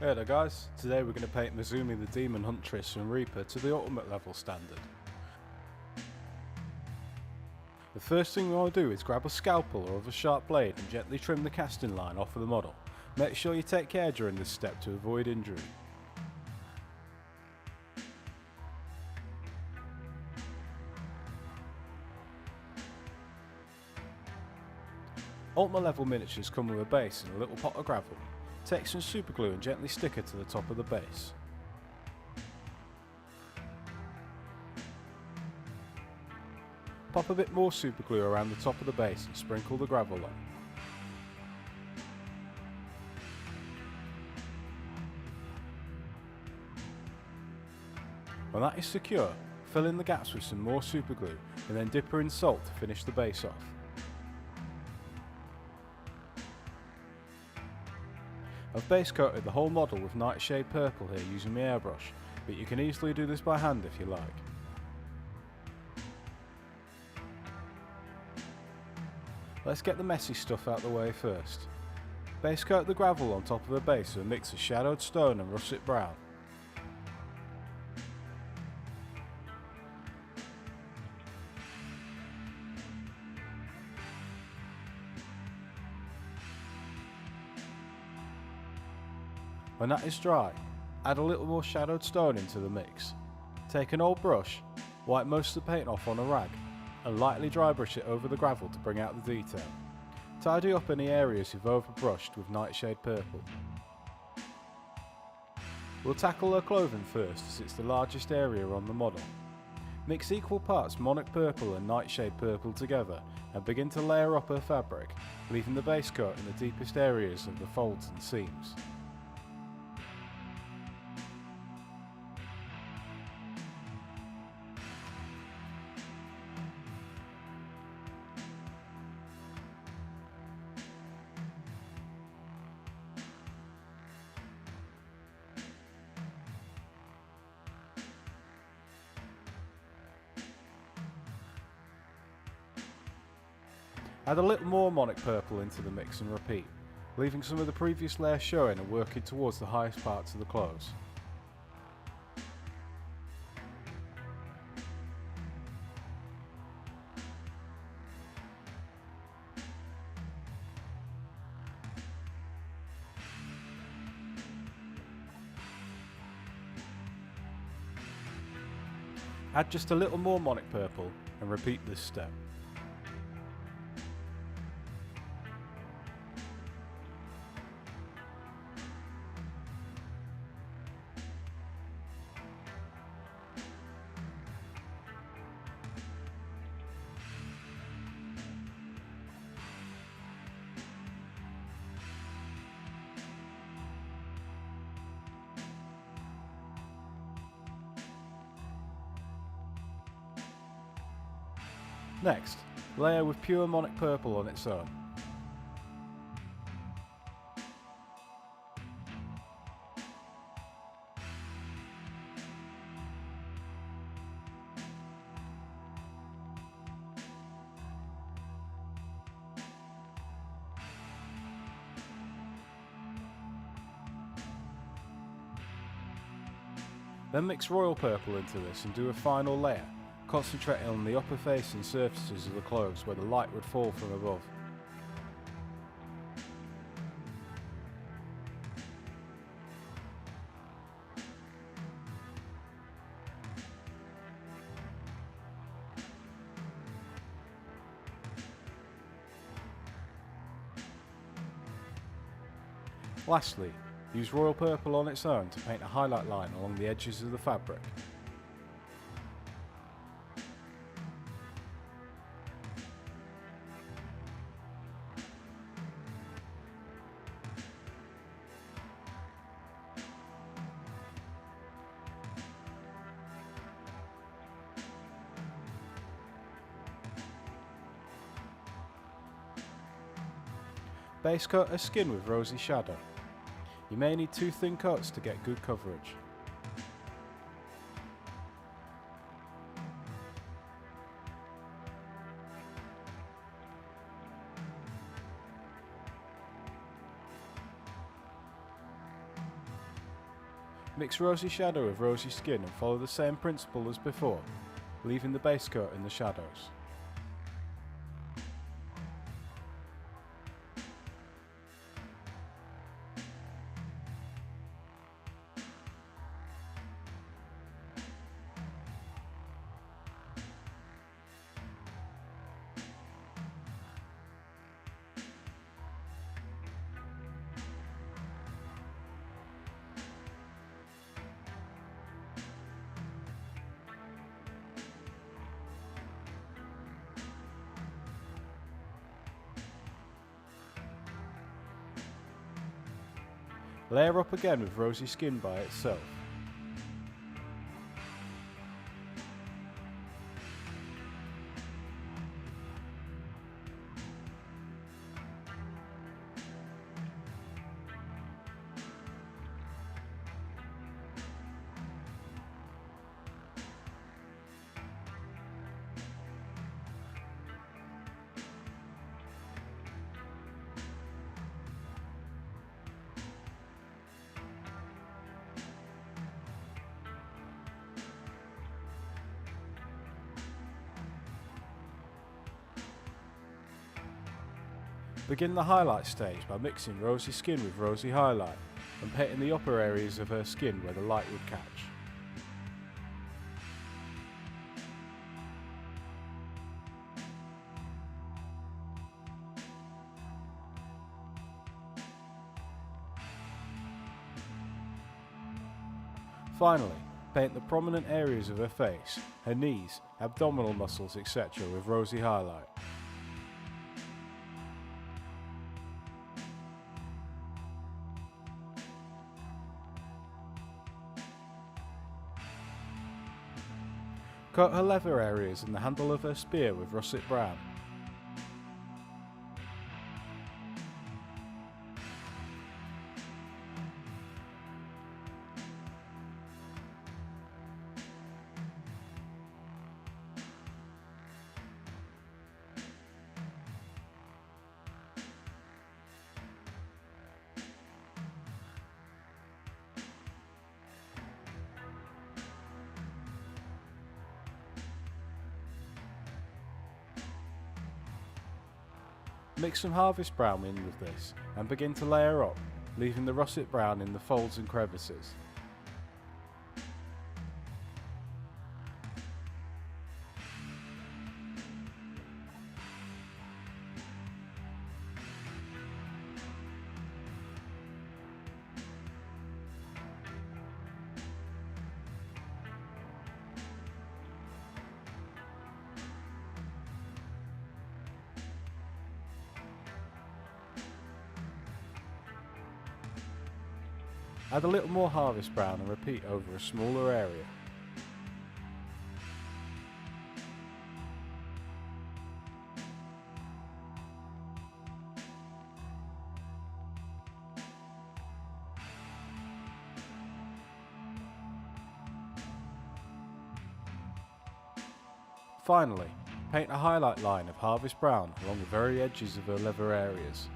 Hey there guys, today we're going to paint Masumi the Demon Huntress and Reaper to the ultimate level standard. The first thing we want to do is grab a scalpel or other sharp blade and gently trim the casting line off of the model. Make sure you take care during this step to avoid injury. Ultimate level miniatures come with a base and a little pot of gravel. Take some super glue and gently stick it to the top of the base. Pop a bit more super glue around the top of the base and sprinkle the gravel on. When that is secure, fill in the gaps with some more super glue and then dip her in salt to finish the base off. I've base coated the whole model with Nightshade purple here using my airbrush, but you can easily do this by hand if you like. Let's get the messy stuff out the way first. Base coat the gravel on top of the base with a mix of shadowed stone and russet brown. When that is dry, add a little more shadowed stone into the mix. Take an old brush, wipe most of the paint off on a rag, and lightly dry brush it over the gravel to bring out the detail. Tidy up any areas you've overbrushed with Nightshade purple. We'll tackle her clothing first as it's the largest area on the model. Mix equal parts Monarch purple and Nightshade purple together and begin to layer up her fabric, leaving the base coat in the deepest areas of the folds and seams. Add a little more Monarch purple into the mix and repeat, leaving some of the previous layer showing and working towards the highest parts of the clothes. Add just a little more Monarch purple and repeat this step. Next, layer with pure Monarch purple on its own. Then mix royal purple into this and do a final layer, concentrating on the upper face and surfaces of the clothes where the light would fall from above. Lastly, use royal purple on its own to paint a highlight line along the edges of the fabric. Base coat her skin with Rosy shadow. You may need 2 thin coats to get good coverage. Mix Rosy shadow with Rosy skin and follow the same principle as before, leaving the base coat in the shadows. Layer up again with Rosy skin by itself. Begin the highlight stage by mixing Rosy skin with Rosy highlight and painting the upper areas of her skin where the light would catch. Finally, paint the prominent areas of her face, her knees, abdominal muscles, etc. with Rosy highlight. Coat her leather areas and the handle of her spear with Russet brown. Mix some harvest brown in with this and begin to layer up, leaving the russet brown in the folds and crevices. Add a little more harvest brown and repeat over a smaller area. Finally, paint a highlight line of harvest brown along the very edges of her leather areas.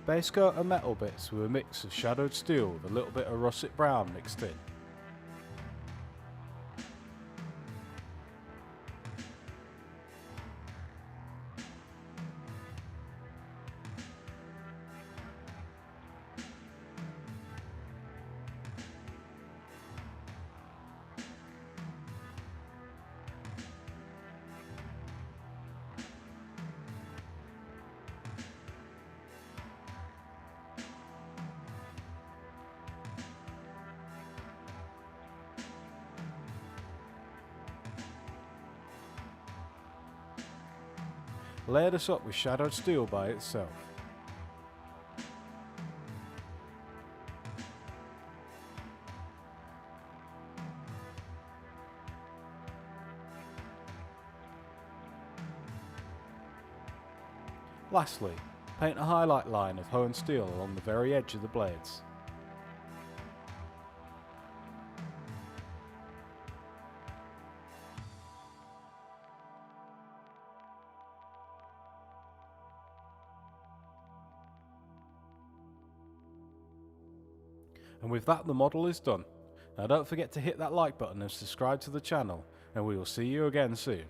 Basecoat her metal bits with a mix of shadowed steel with a little bit of russet brown mixed in. Layer this up with shadowed steel by itself. Lastly, paint a highlight line of honed steel along the very edge of the blades. And with that, the model is done. Now don't forget to hit that like button and subscribe to the channel, and we will see you again soon.